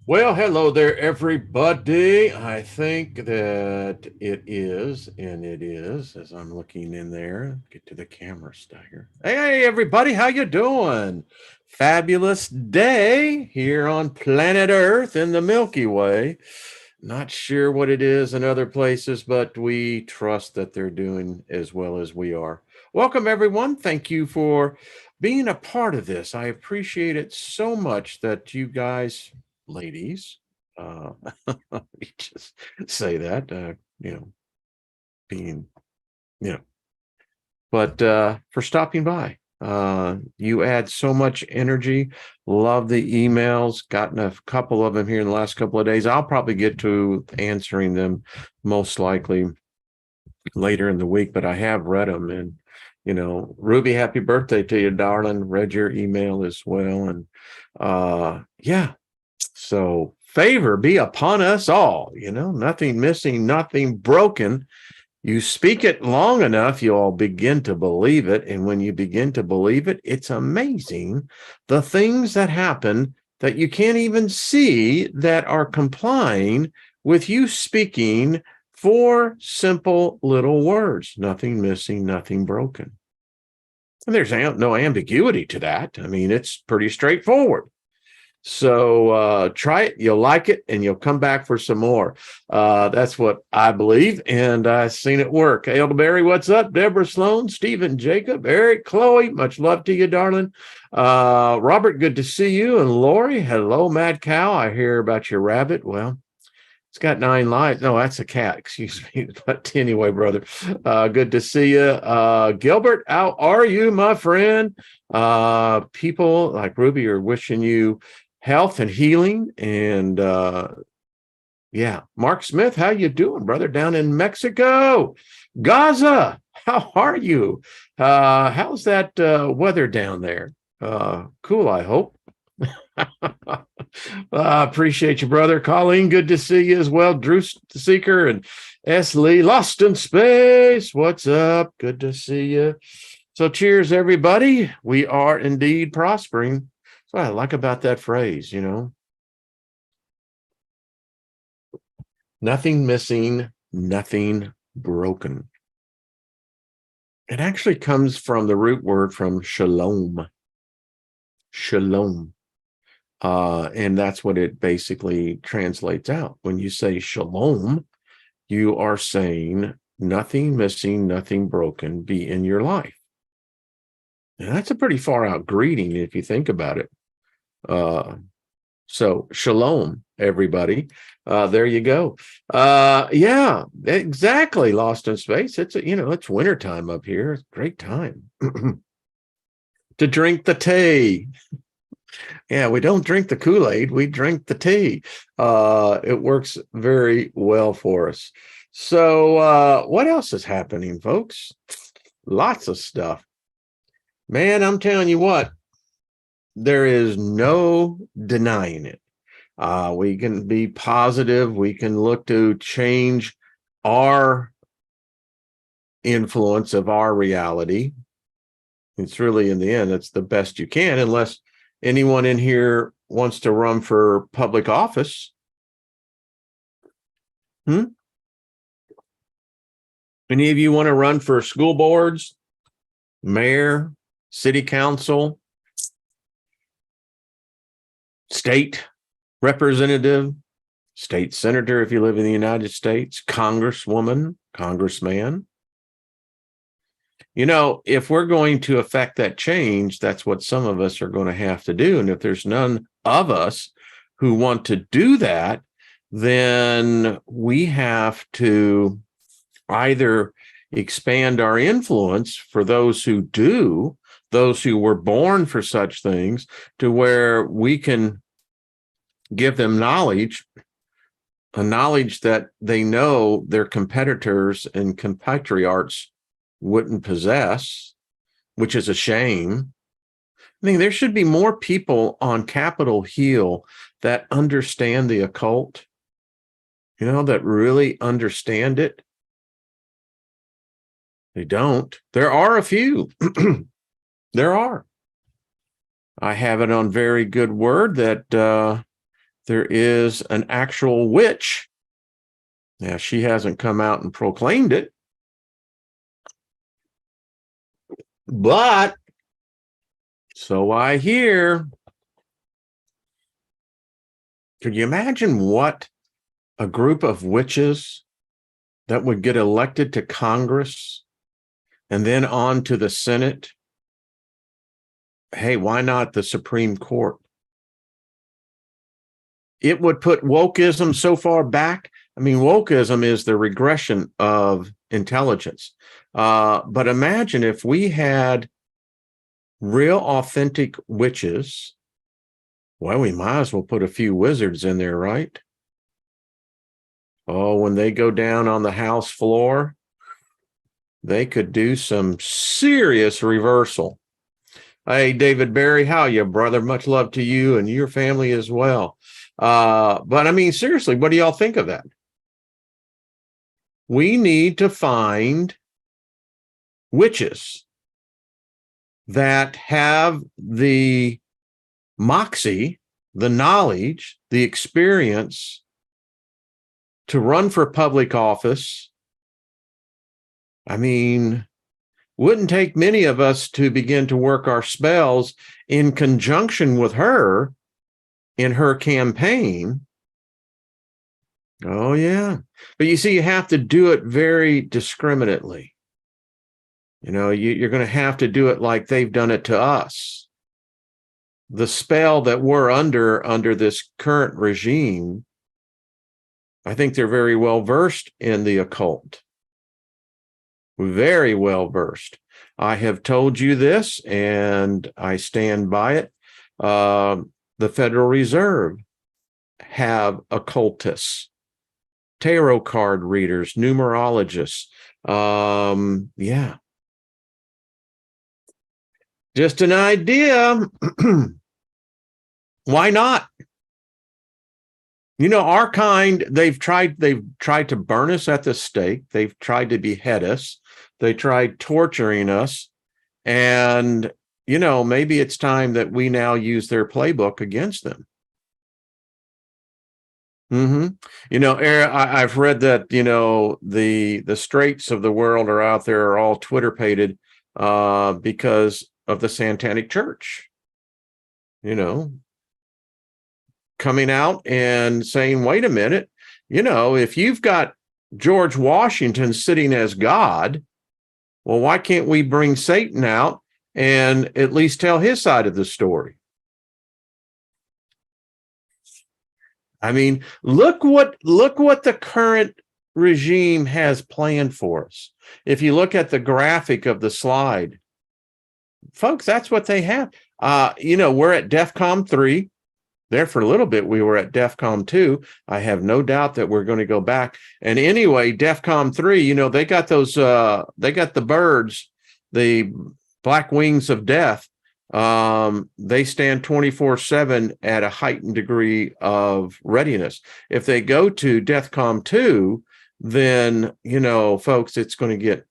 Well, hello there, everybody. I think that it is, and it is, as I'm looking in there. Get to the camera, Steiger. Hey, everybody, how you doing? Fabulous day here on planet Earth in the Milky Way. Not sure what it is in other places, but we trust that they're doing as well as we are. Welcome, everyone. Thank you for being a part of this. I appreciate it so much that you guys, ladies, uh, we just say that, being, you know, but for stopping by. You add so much energy. Love the emails. Gotten a couple of them here in the last couple of days. I'll probably get to answering them most likely later in the week, but I have read them. And, Ruby, happy birthday to you, darling. Read your email as well. And yeah, so favor be upon us all, nothing missing, nothing broken. You speak it long enough, you'll begin to believe it. And when you begin to believe it, it's amazing the things that happen that you can't even see that are complying with you speaking four simple little words: nothing missing, nothing broken. And there's no ambiguity to that. I mean, it's pretty straightforward. So try it, you'll like it, and you'll come back for some more. That's what I believe, and I've seen it work. Elderberry, what's up? Deborah Sloan, Stephen, Jacob, Eric, Chloe, much love to you, darling. Robert, good to see you. And Lori, hello, Mad Cow. I hear about your rabbit. Well, it's got 9 lives. No, that's a cat, excuse me. But anyway, brother, good to see you. Gilbert, how are you, my friend? People like Ruby are wishing you health and healing. And yeah, Mark Smith, how you doing, brother, down in Mexico? Gaza, how are you? How's that weather down there? Cool, I hope. I appreciate you, brother. Colleen, good to see you as well. Drew Seeker and S. Lee, Lost in Space. What's up? Good to see you. So cheers, everybody. We are indeed prospering. That's what I like about that phrase, Nothing missing, nothing broken. It actually comes from the root word from shalom. Shalom. And that's what it basically translates out. When you say shalom, you are saying nothing missing, nothing broken be in your life. And that's a pretty far out greeting if you think about it. So shalom, everybody. There you go. Yeah, exactly. Lost in Space. It's wintertime up here. It's a great time to drink the tea. Yeah, we don't drink the Kool-Aid, we drink the tea. It works very well for us. So what else is happening, folks? Lots of stuff. Man, I'm telling you what, there is no denying it. We can be positive. We can look to change our influence of our reality. It's really, in the end, it's the best you can, unless anyone in here wants to run for public office. Any of you want to run for school boards, mayor, city council, state representative, state senator if you live in the United States, congresswoman, congressman? If we're going to affect that change, that's what some of us are going to have to do. And if there's none of us who want to do that, then we have to either expand our influence for those who do, those who were born for such things, to where we can give them knowledge, a knowledge that they know their competitors and compatriots wouldn't possess, which is a shame. I mean, there should be more people on Capitol Hill that understand the occult, that really understand it. They don't. There are a few. There are. I have it on very good word that there is an actual witch. Now, she hasn't come out and proclaimed it, but so I hear. Could you imagine what a group of witches that would get elected to Congress and then on to the Senate? Hey, why not the Supreme Court? It would put wokeism so far back. I mean, wokeism is the regression of intelligence. But imagine if we had real authentic witches. Well, we might as well put a few wizards in there, right? Oh, when they go down on the House floor, they could do some serious reversal. Hey, David Barry, how you, brother? Much love to you and your family as well. But I mean, seriously, what do y'all think of that? We need to find witches that have the moxie, the knowledge, the experience to run for public office. I mean, wouldn't take many of us to begin to work our spells in conjunction with her in her campaign. Oh, yeah. But you see, you have to do it very discriminately. You know, you're going to have to do it like they've done it to us. The spell that we're under this current regime, I think they're very well versed in the occult. Very well versed. I have told you this, and I stand by it. The Federal Reserve have occultists, tarot card readers, numerologists. Yeah. Just an idea. Why not? You know, our kind, they've tried to burn us at the stake. They've tried to behead us. They tried torturing us. And, you know, maybe it's time that we now use their playbook against them. You know, I've read that, you know, the straits of the world are out there, are all Twitter-pated because of the Satanic Church. You know, coming out and saying, wait a minute, you know, if you've got George Washington sitting as God, well, why can't we bring Satan out and at least tell his side of the story? I mean, look what the current regime has planned for us. If you look at the graphic of the slide, folks, that's what they have. You know, we're at DEFCON 3. There for a little bit, we were at DEFCON 2. I have no doubt that we're going to go back. And anyway, DEFCON 3, you know, they got those, they got the birds, the black wings of death. They stand 24/7 at a heightened degree of readiness. If they go to DEFCON 2, then, you know, folks, it's going to get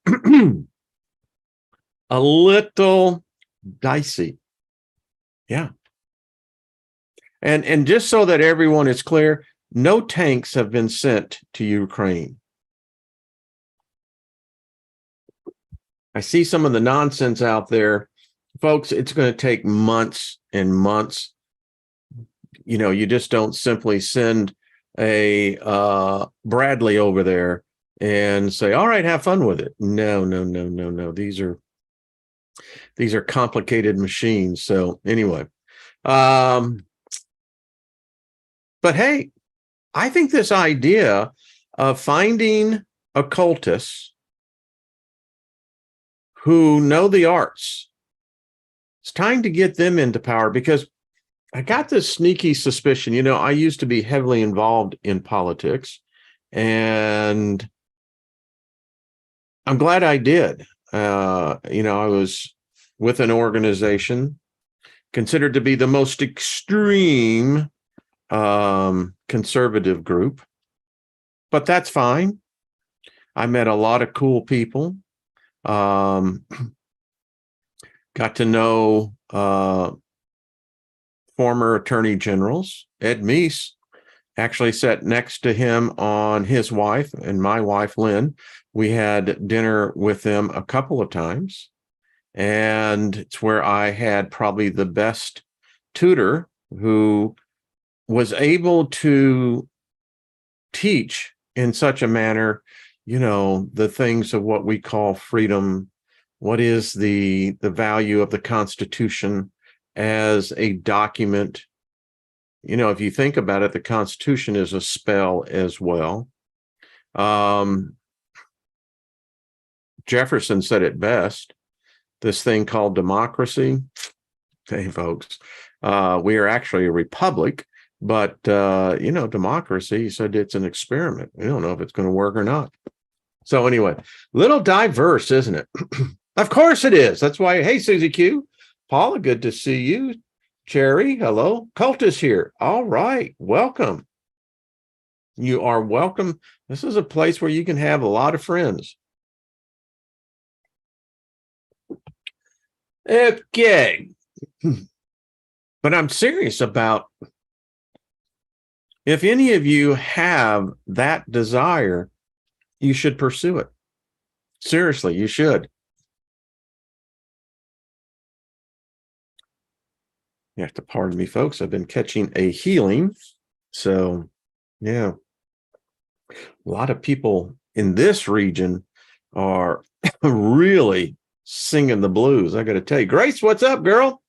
a little dicey. Yeah. And just so that everyone is clear, no tanks have been sent to Ukraine. I see some of the nonsense out there. Folks, it's going to take months and months. You know, you just don't simply send a Bradley over there and say, all right, have fun with it. No. These are complicated machines. So anyway, but hey, I think this idea of finding occultists who know the arts, it's time to get them into power, because I got this sneaky suspicion. You know, I used to be heavily involved in politics, and I'm glad I did. You know, I was with an organization considered to be the most extreme conservative group, but that's fine. I met a lot of cool people. Got to know former attorney generals, Ed Meese. actually sat next to him on his wife and my wife, Lynn. We had dinner with them a couple of times. And it's where I had probably the best tutor who was able to teach in such a manner, the things of what we call freedom. What is the value of the Constitution as a document? If you think about it, the Constitution is a spell as well. Jefferson said it best, this thing called democracy. Hey, folks, we are actually a republic, but, democracy, he said it's an experiment. We don't know if it's going to work or not. So anyway, little diverse, isn't it? Of course it is. That's why, hey, Susie Q, Paula, good to see you. Cherry, hello. Cult is here. All right, welcome. You are welcome. This is a place where you can have a lot of friends. Okay. But I'm serious about, if any of you have that desire, you should pursue it. Seriously, you should. You have to pardon me, folks. I've been catching a healing. So, yeah. A lot of people in this region are really singing the blues. I got to tell you. Grace, what's up, girl?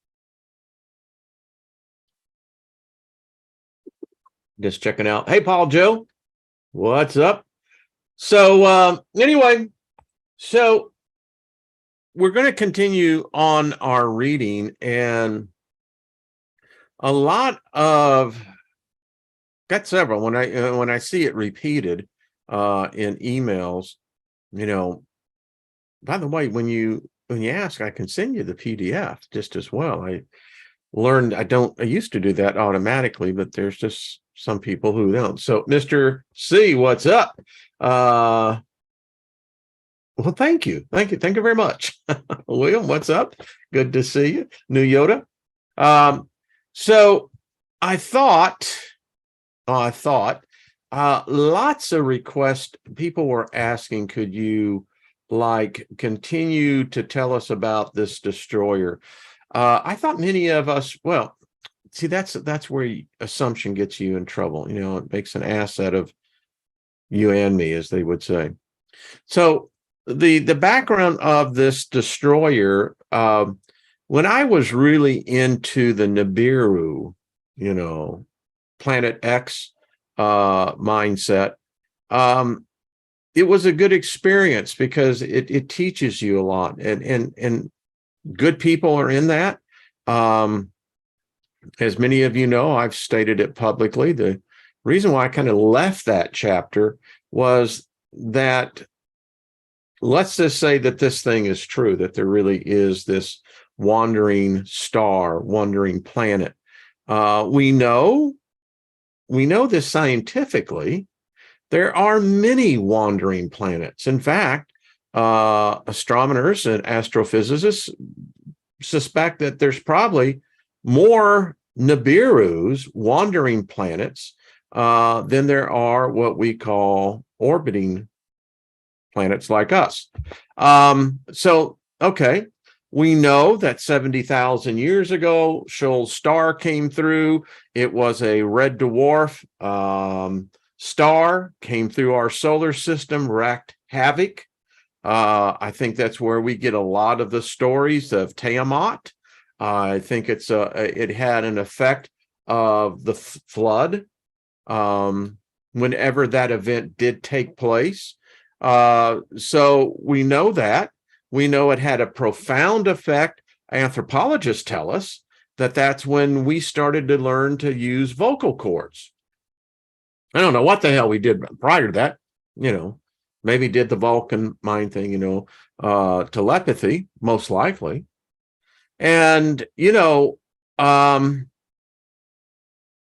Just checking out. Hey, Paul Joe, what's up? So anyway, so we're going to continue on our reading, and a lot of, got several, when I see it repeated in emails, by the way, when you ask, I can send you the PDF just as well. I learned I used to do that automatically, but there's just some people who don't. So Mr. C, what's up? Well, thank you very much. William, what's up? Good to see you. New Yoda. So I thought lots of requests. People were asking, could you continue to tell us about this destroyer? I thought many of us, well, see, that's where assumption gets you in trouble. It makes an ass out of you and me, as they would say. So the background of this destroyer, when I was really into the Nibiru, Planet X mindset, it was a good experience because it teaches you a lot, and good people are in that. As many of you know, I've stated it publicly. The reason why I kind of left that chapter was that, let's just say that this thing is true, that there really is this wandering star, wandering planet. We know this scientifically. There are many wandering planets. In fact, astronomers and astrophysicists suspect that there's probably more Nibirus, wandering planets, than there are what we call orbiting planets like us. So, okay, we know that 70,000 years ago, Shoal's star came through. It was a red dwarf star, came through our solar system, wreaked havoc. I think that's where we get a lot of the stories of Tiamat. I think it had an effect of the flood whenever that event did take place. So we know that. We know it had a profound effect. Anthropologists tell us that that's when we started to learn to use vocal cords. I don't know what the hell we did prior to that, maybe did the Vulcan mind thing, telepathy, most likely. And,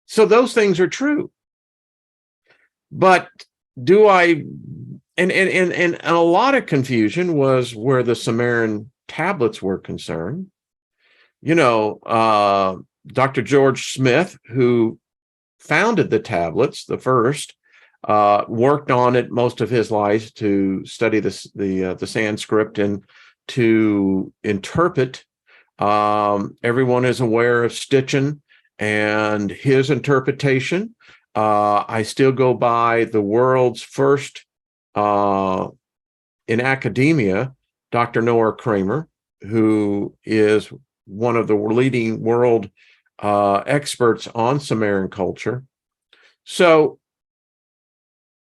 so those things are true. But and a lot of confusion was where the Sumerian tablets were concerned. Dr. George Smith, who founded the tablets, the first, worked on it most of his life to study the Sanskrit and to interpret. Everyone is aware of Stitchin and his interpretation. I still go by the world's first in academia, Dr. Noah Kramer, who is one of the leading world experts on Sumerian culture. So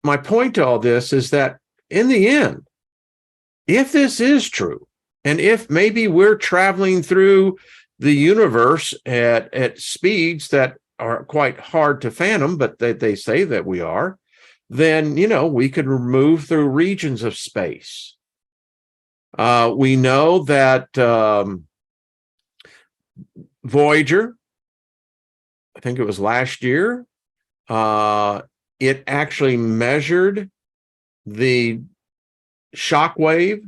my point to all this is that in the end, if this is true, and if maybe we're traveling through the universe at speeds that are quite hard to fathom, but they say that we are, then, we could move through regions of space. We know that Voyager, I think it was last year, it actually measured the shock wave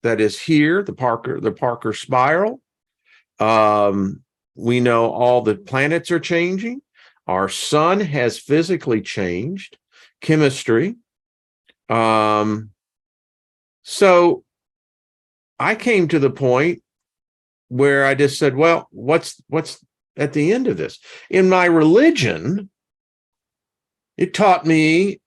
that is here, the Parker spiral. We know all the planets are changing. Our sun has physically changed, chemistry. So I came to the point where I just said, well, what's at the end of this? In my religion, it taught me,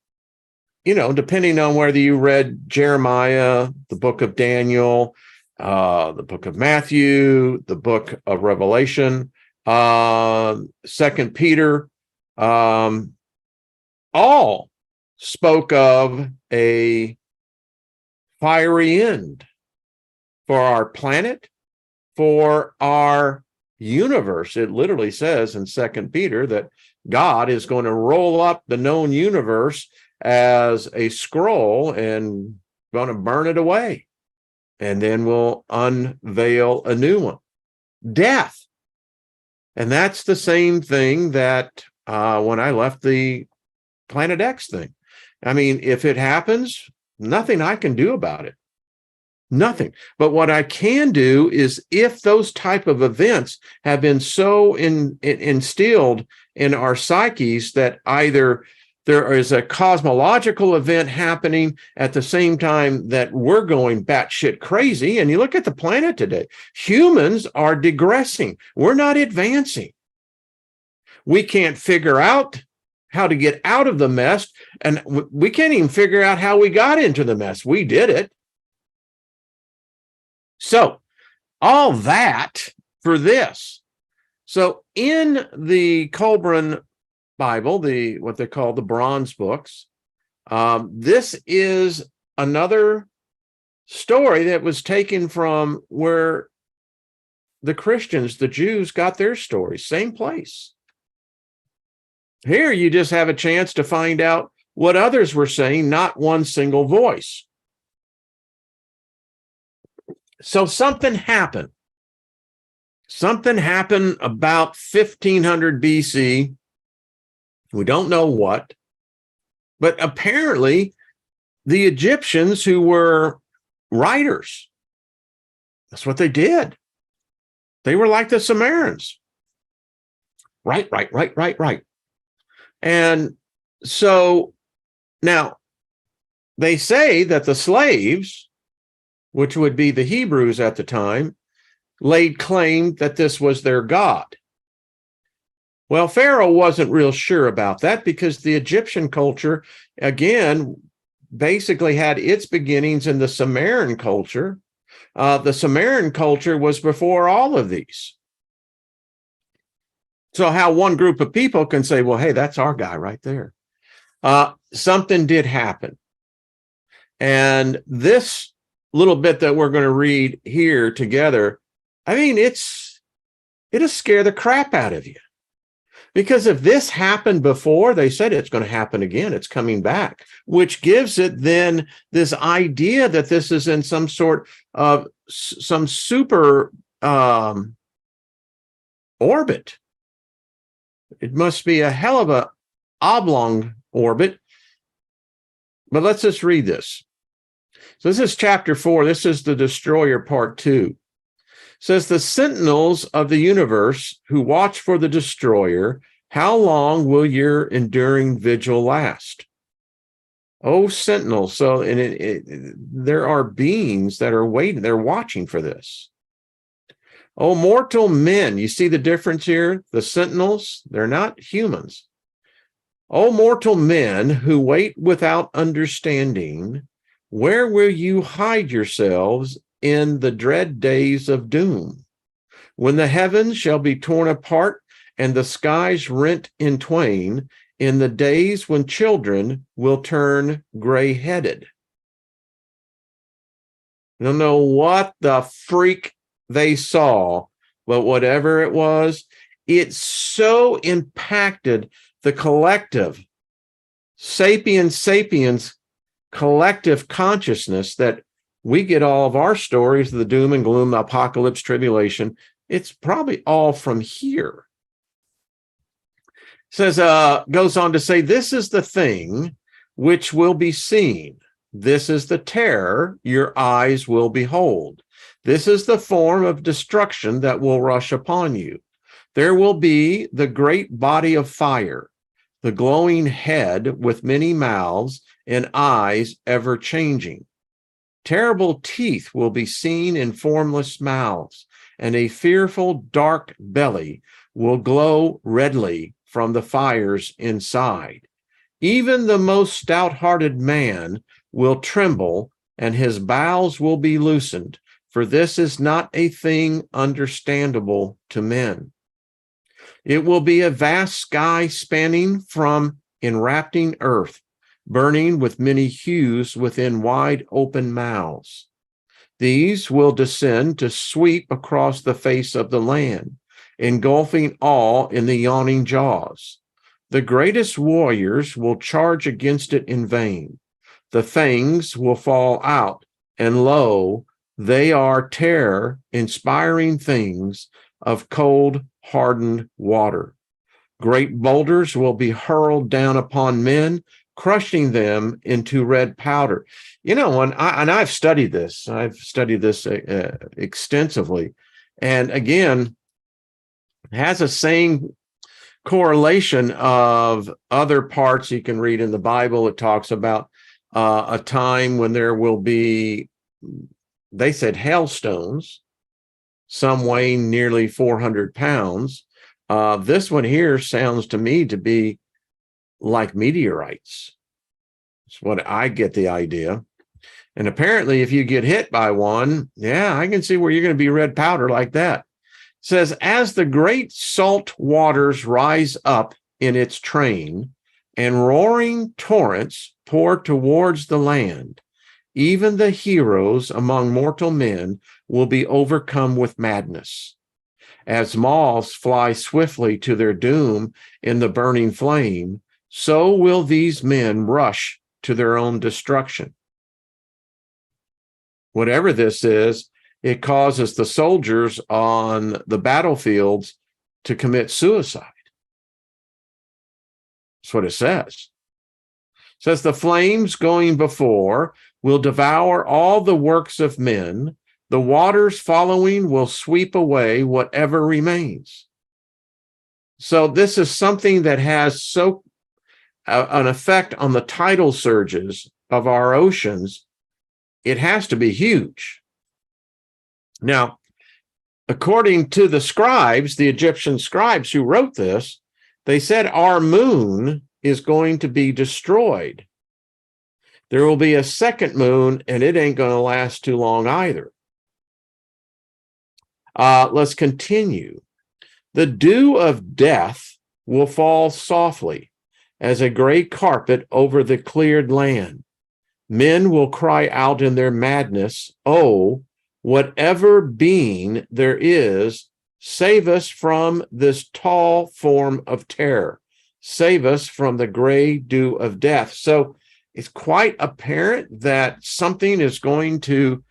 depending on whether you read Jeremiah, the book of Daniel, the book of Matthew, the book of Revelation, 2 Peter, all spoke of a fiery end for our planet, for our universe. It literally says in 2 Peter that God is going to roll up the known universe as a scroll and going to burn it away. And then we'll unveil a new one. Death. And that's the same thing that when I left the Planet X thing. I mean, if it happens, nothing I can do about it. Nothing. But what I can do is, if those type of events have been so instilled in our psyches that either there is a cosmological event happening at the same time that we're going batshit crazy. And you look at the planet today, humans are digressing. We're not advancing. We can't figure out how to get out of the mess. And we can't even figure out how we got into the mess. We did it. So all that for this. So in the Kolbrin Bible, what they call the bronze books, this is another story that was taken from where the Christians, the Jews, got their stories. Same place. Here you just have a chance to find out what others were saying, not one single voice. So something happened. Something happened about 1500 BC. We don't know what, but apparently the Egyptians, who were writers, that's what they did. They were like the Sumerians. Right. And so now they say that the slaves, which would be the Hebrews at the time, laid claim that this was their god. Well, Pharaoh wasn't real sure about that, because the Egyptian culture, again, basically had its beginnings in the Sumerian culture. The Sumerian culture was before all of these. So how one group of people can say, well, hey, that's our guy right there. Something did happen. And this little bit that we're going to read here together, I mean, it'll scare the crap out of you. Because if this happened before, they said it's going to happen again. It's coming back, which gives it then this idea that this is in some sort of some super orbit. It must be a hell of a oblong orbit. But let's just read this. So this is chapter 4. This is the Destroyer part 2. It says, the sentinels of the universe who watch for the destroyer How long will your enduring vigil last? Oh, sentinel. So, there are beings that are waiting, they're watching for this. Oh, mortal men. You see the difference here? The sentinels, they're not humans. Oh, mortal men who wait without understanding, where will you hide yourselves in the dread days of doom? When the heavens shall be torn apart and the skies rent in twain, in the days when children will turn gray-headed. I don't know what the freak they saw, but whatever it was, it so impacted the collective sapiens collective consciousness that we get all of our stories of the doom and gloom, the apocalypse, tribulation. It's probably all from here. Says, goes on to say, this is the thing which will be seen. This is the terror your eyes will behold. This is the form of destruction that will rush upon you. There will be the great body of fire, the glowing head with many mouths and eyes ever changing. Terrible teeth will be seen in formless mouths, and a fearful dark belly will glow redly from the fires inside. Even the most stout-hearted man will tremble, and his bowels will be loosened, for this is not a thing understandable to men. It will be a vast sky spanning from enwrapping earth, burning with many hues within wide open mouths. These will descend to sweep across the face of the land, engulfing all in the yawning jaws. The greatest warriors will charge against it in vain. The fangs will fall out, and lo, they are terror-inspiring things of cold, hardened water. Great boulders will be hurled down upon men, crushing them into red powder. You know, and I've studied this. I've studied this extensively. And again, it has a same correlation of other parts you can read in the Bible. It talks about a time when there will be, they said, hailstones, some weighing nearly 400 pounds. This one here sounds to me to be like meteorites. That's what I get the idea. And apparently, if you get hit by one, yeah, I can see where you're going to be red powder like that. It says, as the great salt waters rise up in its train and roaring torrents pour towards the land, even the heroes among mortal men will be overcome with madness. As moths fly swiftly to their doom in the burning flame, so will these men rush to their own destruction. Whatever this is, it causes the soldiers on the battlefields to commit suicide. That's what it says. It says the flames going before will devour all the works of men. The waters following will sweep away whatever remains. So this is something that has an effect on the tidal surges of our oceans. It has to be huge. Now, according to the scribes, the Egyptian scribes who wrote this, they said our moon is going to be destroyed. There will be a second moon, and it ain't going to last too long either. Let's continue. The dew of death will fall softly as a gray carpet over the cleared land. Men will cry out in their madness, oh, whatever being there is, save us from this tall form of terror. Save us from the gray dew of death. So it's quite apparent that something is going to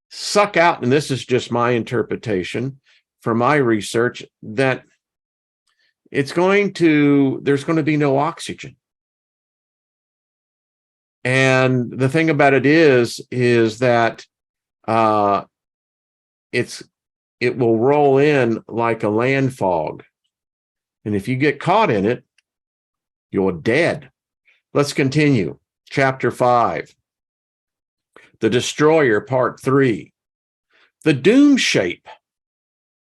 suck out, and this is just my interpretation from my research, that there's going to be no oxygen. And the thing about it is that it will roll in like a land fog. And if you get caught in it, you're dead. Let's continue. Chapter 5. The Destroyer, Part 3. The doom shape,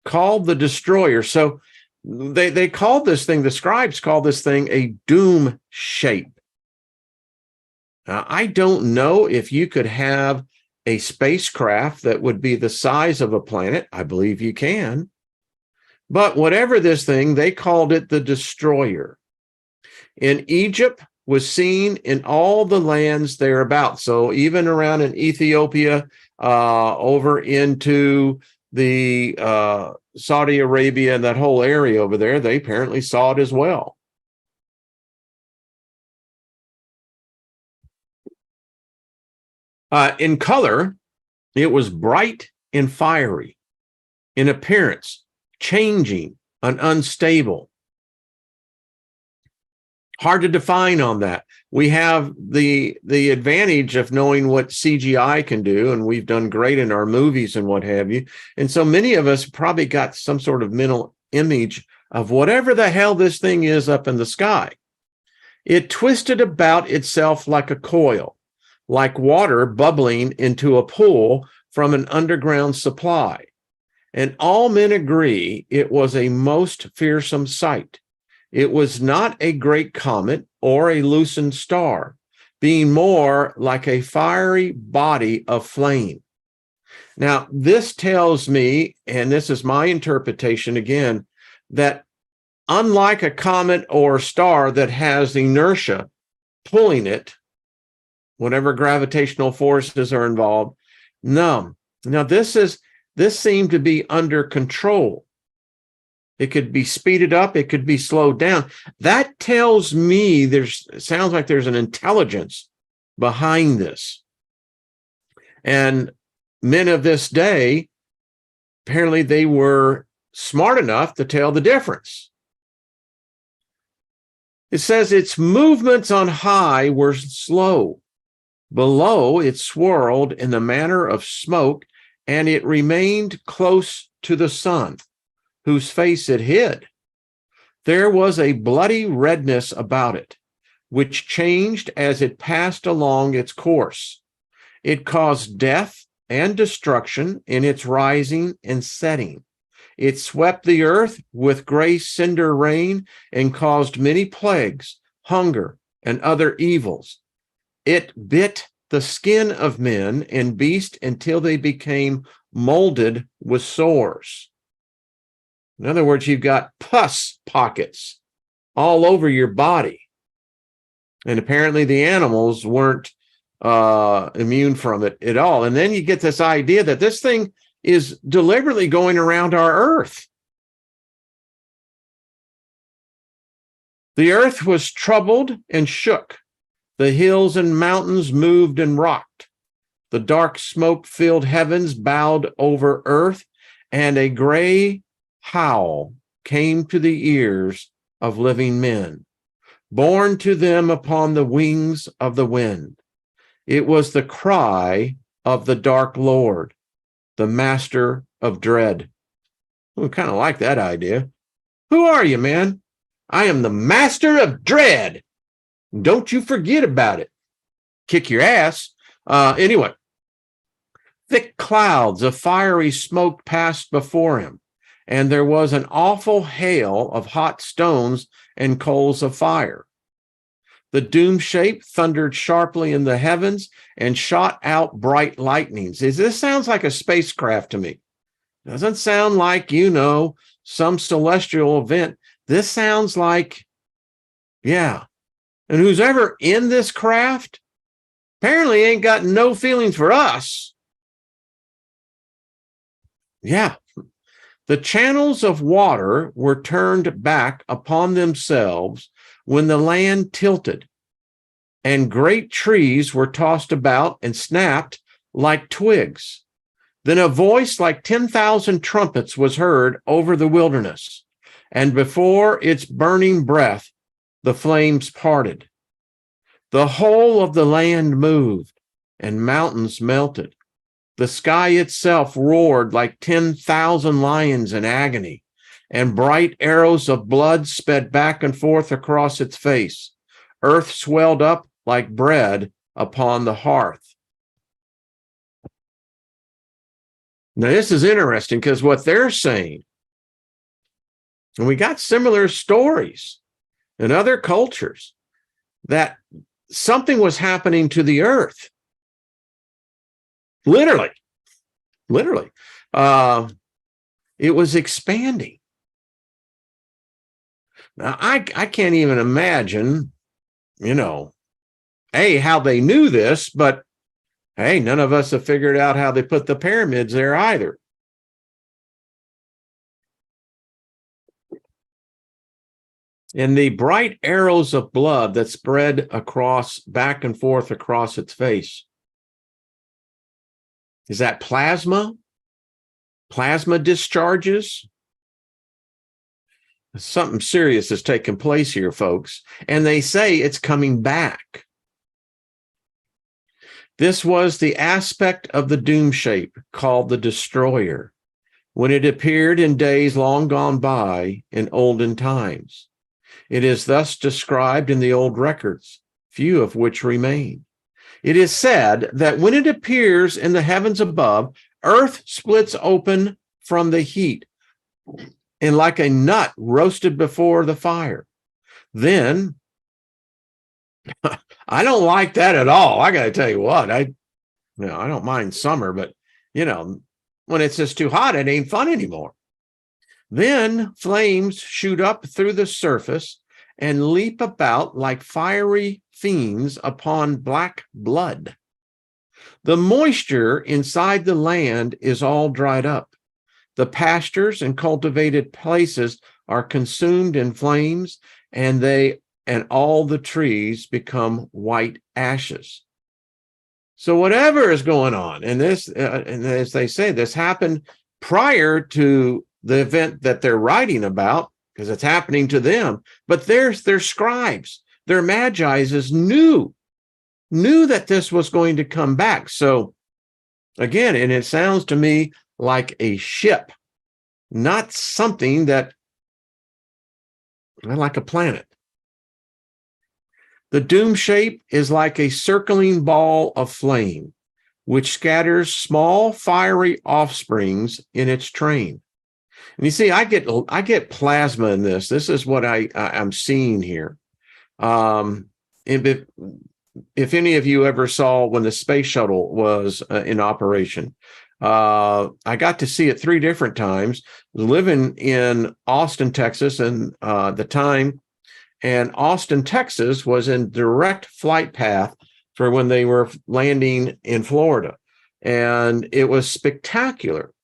called the Destroyer. So they called this thing, the scribes called this thing a doom shape. Now, I don't know if you could have a spacecraft that would be the size of a planet. I believe you can. But whatever this thing, they called it the Destroyer. In Egypt, was seen in all the lands thereabouts. So even around in Ethiopia, over into the Saudi Arabia and that whole area over there, they apparently saw it as well. In color, it was bright and fiery. In appearance, changing and unstable. Hard to define on that. We have the advantage of knowing what CGI can do, and we've done great in our movies and what have you. And so many of us probably got some sort of mental image of whatever the hell this thing is up in the sky. It twisted about itself like a coil, like water bubbling into a pool from an underground supply. And all men agree it was a most fearsome sight. It was not a great comet or a loosened star, being more like a fiery body of flame. Now, this tells me, and this is my interpretation again, that unlike a comet or star that has inertia pulling it, whatever gravitational forces are involved, no. Now, this seemed to be under control. It could be speeded up. It could be slowed down. That tells me it sounds like there's an intelligence behind this. And men of this day, apparently they were smart enough to tell the difference. It says its movements on high were slow. Below, it swirled in the manner of smoke, and it remained close to the sun, whose face it hid. There was a bloody redness about it, which changed as it passed along its course. It caused death and destruction in its rising and setting. It swept the earth with gray cinder rain and caused many plagues, hunger, and other evils. It bit the skin of men and beasts until they became molded with sores. In other words, you've got pus pockets all over your body. And apparently the animals weren't immune from it at all. And then you get this idea that this thing is deliberately going around our earth. The earth was troubled and shook. The hills and mountains moved and rocked. The dark smoke-filled heavens bowed over earth, and a gray howl came to the ears of living men, borne to them upon the wings of the wind. It was the cry of the dark Lord, the master of dread. We kind of like that idea. Who are you, man? I am the master of dread. Don't you forget about it. Kick your ass. Anyway, thick clouds of fiery smoke passed before him, and there was an awful hail of hot stones and coals of fire. The doom shape thundered sharply in the heavens and shot out bright lightnings. This sounds like a spacecraft to me. Doesn't sound like, some celestial event. This sounds like, yeah. And who's ever in this craft apparently ain't got no feelings for us. Yeah. The channels of water were turned back upon themselves when the land tilted, and great trees were tossed about and snapped like twigs. Then a voice like 10,000 trumpets was heard over the wilderness, and before its burning breath, the flames parted. The whole of the land moved, and mountains melted. The sky itself roared like 10,000 lions in agony, and bright arrows of blood sped back and forth across its face. Earth swelled up like bread upon the hearth. Now, this is interesting because what they're saying, and we got similar stories in other cultures, that something was happening to the earth. Literally. It was expanding. Now, I can't even imagine, how they knew this, but hey, none of us have figured out how they put the pyramids there either. And the bright arrows of blood that spread back and forth across its face. Is that plasma? Plasma discharges? Something serious is taking place here, folks. And they say it's coming back. This was the aspect of the doom shape called the destroyer, when it appeared in days long gone by in olden times. It is thus described in the old records, few of which remain. It is said that when it appears in the heavens above, earth splits open from the heat, and like a nut roasted before the fire. Then, I don't like that at all. I got to tell you what, I don't mind summer, but when it's just too hot, it ain't fun anymore. Then flames shoot up through the surface and leap about like fiery fiends upon black blood. The moisture inside the land is all dried up. The pastures and cultivated places are consumed in flames, and all the trees become white ashes. So whatever is going on, and this, and as they say, this happened prior to the event that they're writing about, because it's happening to them. But their scribes, their magi's knew that this was going to come back. So again, and it sounds to me like a ship, not something like a planet. The doom shape is like a circling ball of flame, which scatters small fiery offsprings in its train. And you see, I get plasma in this. This is what I'm seeing here. If any of you ever saw when the space shuttle was in operation, I got to see it 3 different times. I was living in Austin, Texas, and the time, and Austin, Texas was in direct flight path for when they were landing in Florida. And it was spectacular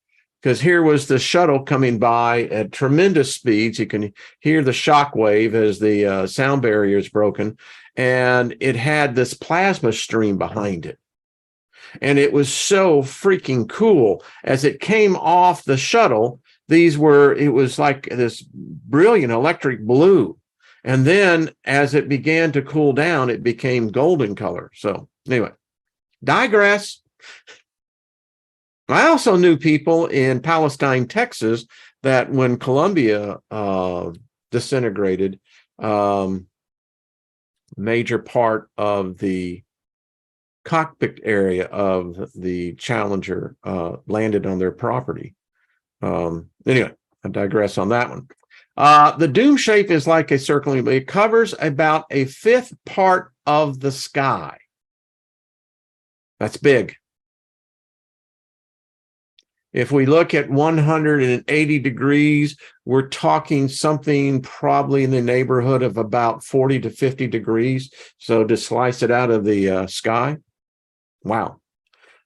because here was the shuttle coming by at tremendous speeds. You can hear the shock wave as the sound barrier is broken. And it had this plasma stream behind it. And it was so freaking cool. As it came off the shuttle, it was like this brilliant electric blue. And then as it began to cool down, it became golden color. So anyway, digress. I also knew people in Palestine, Texas, that when Columbia disintegrated, major part of the cockpit area of the Challenger landed on their property. Anyway, I digress on that one. The doom shape is like a circling, it covers about a 1/5 part of the sky. That's big. If we look at 180 degrees, we're talking something probably in the neighborhood of about 40 to 50 degrees. So to slice it out of the sky, wow.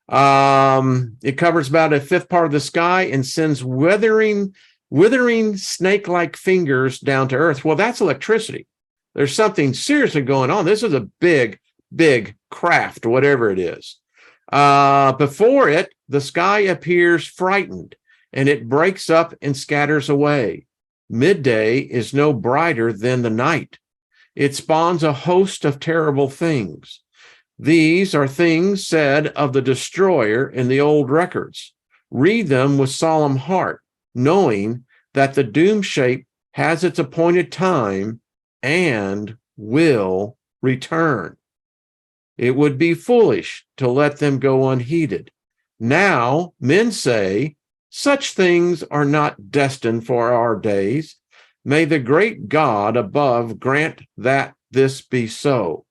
It covers about a 1/5 part of the sky and sends withering snake-like fingers down to earth. Well, that's electricity. There's something seriously going on. This is a big, big craft, whatever it is. Before it, the sky appears frightened, and it breaks up and scatters away. Midday is no brighter than the night. It spawns a host of terrible things. These are things said of the destroyer in the old records. Read them with solemn heart, knowing that the doom shape has its appointed time and will return. It would be foolish to let them go unheeded. Now men say, such things are not destined for our days. May the great God above grant that this be so.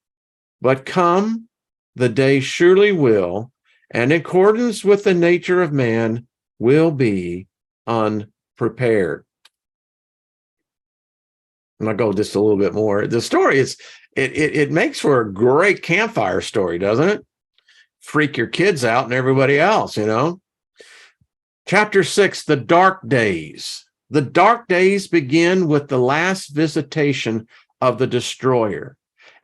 But come, the day surely will, and in accordance with the nature of man, will be unprepared. And I'll go just a little bit more. The story is, it makes for a great campfire story, doesn't it? Freak your kids out and everybody else, you know. Chapter 6, the dark days. The dark days begin with the last visitation of the destroyer,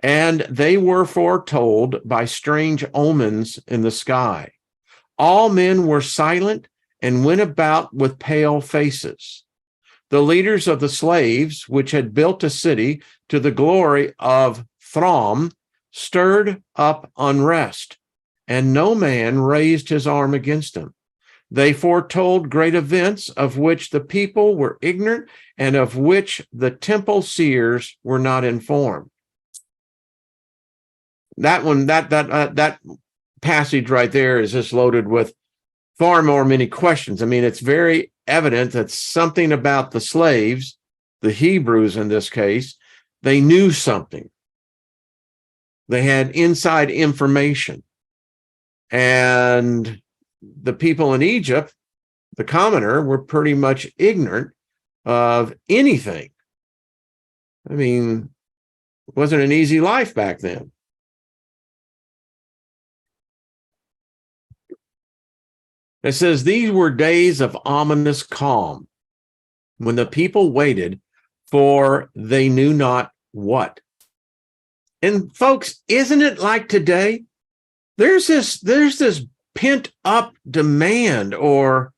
and they were foretold by strange omens in the sky. All men were silent and went about with pale faces. The leaders of the slaves, which had built a city to the glory of Throm, stirred up unrest, and no man raised his arm against them. They foretold great events of which the people were ignorant and of which the temple seers were not informed. That passage right there is just loaded with far more many questions. I mean, it's very evident that something about the slaves, the Hebrews in this case, they knew something. They had inside information. And the people in Egypt, the commoner, were pretty much ignorant of anything. I mean, it wasn't an easy life back then. It says, these were days of ominous calm, when the people waited for they knew not what. And folks, isn't it like today? There's this pent up demand or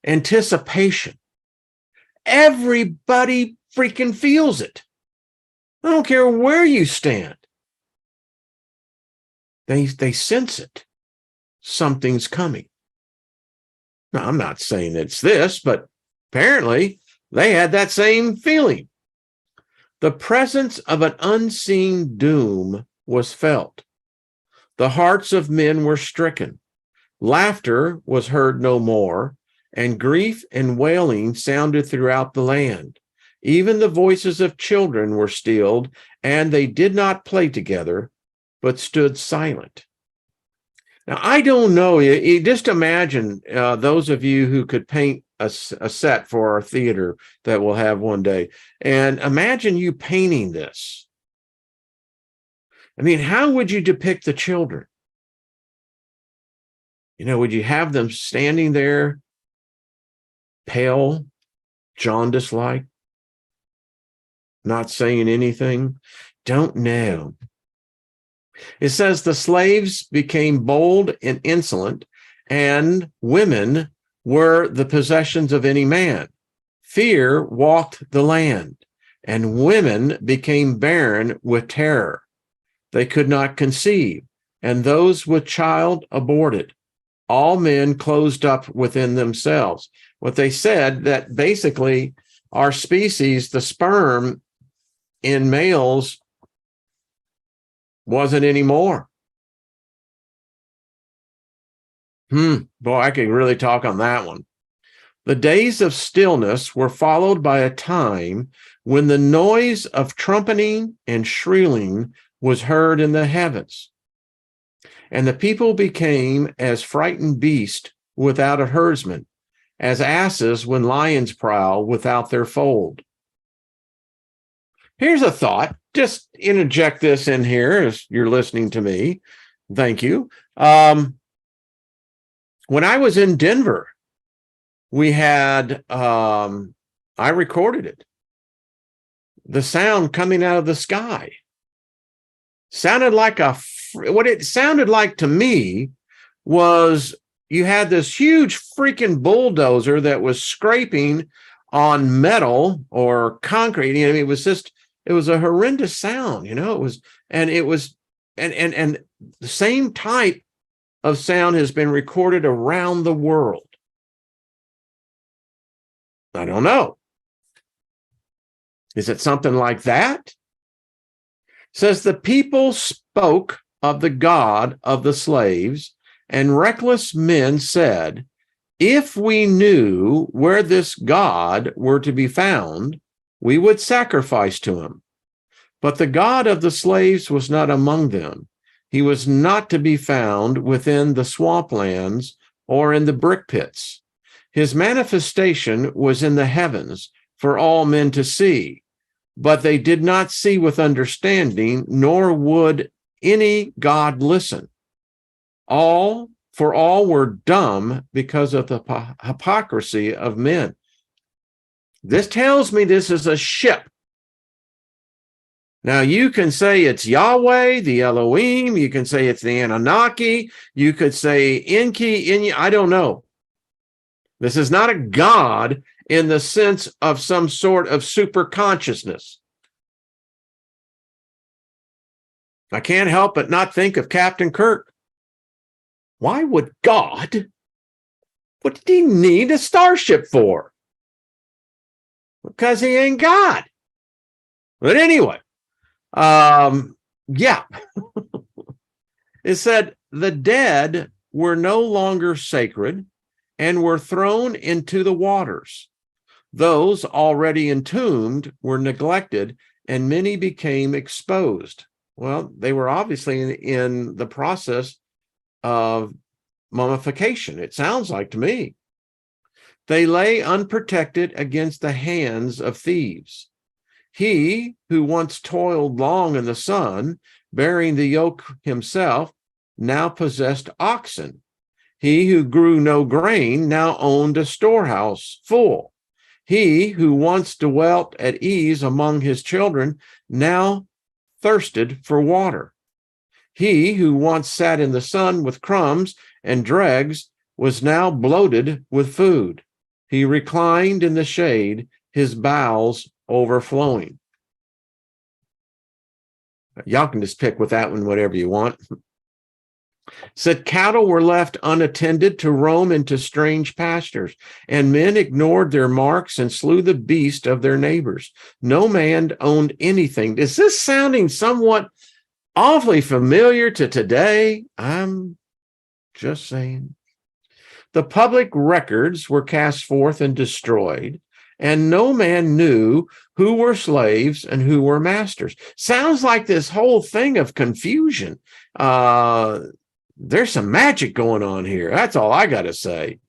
anticipation. Everybody freaking feels it. I don't care where you stand. They sense it. Something's coming. Now, I'm not saying it's this, but apparently they had that same feeling. The presence of an unseen doom was felt. The hearts of men were stricken. Laughter was heard no more, and grief and wailing sounded throughout the land. Even the voices of children were stilled, and they did not play together, but stood silent. Now, I don't know. You just imagine those of you who could paint a set for our theater that we'll have one day, and imagine you painting this. I mean, how would you depict the children? You know, would you have them standing there, pale, jaundice-like, not saying anything? Don't know. It says the slaves became bold and insolent, and women were the possessions of any man. Fear walked the land, and women became barren with terror. They could not conceive, and those with child aborted. All men closed up within themselves. What they said, that basically our species, the sperm in males, wasn't anymore. Boy, I could really talk on that one. The days of stillness were followed by a time when the noise of trumpeting and shrilling was heard in the heavens. And the people became as frightened beasts without a herdsman, as asses when lions prowl without their fold. Here's a thought. Just interject this in here as you're listening to me. Thank you. When I was in Denver, we had, I recorded it. The sound coming out of the sky sounded like what it sounded like to me was you had this huge freaking bulldozer that was scraping on metal or concrete. I mean, it was a horrendous sound, you know. And the same type of sound has been recorded around the world. I don't know. Is it something like that? It says the people spoke of the God of the slaves, and reckless men said, if we knew where this God were to be found, we would sacrifice to him. But the God of the slaves was not among them. He was not to be found within the swamplands or in the brick pits. His manifestation was in the heavens for all men to see, but they did not see with understanding, nor would any God listen. All were dumb because of the hypocrisy of men. This tells me this is a ship. Now, you can say it's Yahweh, the Elohim. You can say it's the Anunnaki. You could say Enki, I don't know. This is not a God in the sense of some sort of super consciousness. I can't help but not think of Captain Kirk. Why would God, what did he need a starship for? Because he ain't God. But anyway, yeah. It said the dead were no longer sacred and were thrown into the waters. Those already entombed were neglected, and many became exposed. Well, they were obviously in the process of mummification, it sounds like to me. They lay unprotected against the hands of thieves. He who once toiled long in the sun, bearing the yoke himself, now possessed oxen. He who grew no grain now owned a storehouse full. He who once dwelt at ease among his children now thirsted for water. He who once sat in the sun with crumbs and dregs was now bloated with food. He reclined in the shade, his bowels overflowing. Y'all can just pick with that one whatever you want. Said cattle were left unattended to roam into strange pastures, and men ignored their marks and slew the beast of their neighbors. No man owned anything. Is this sounding somewhat awfully familiar to today? I'm just saying. The public records were cast forth and destroyed, and no man knew who were slaves and who were masters. Sounds like this whole thing of confusion. There's some magic going on here. That's all I got to say.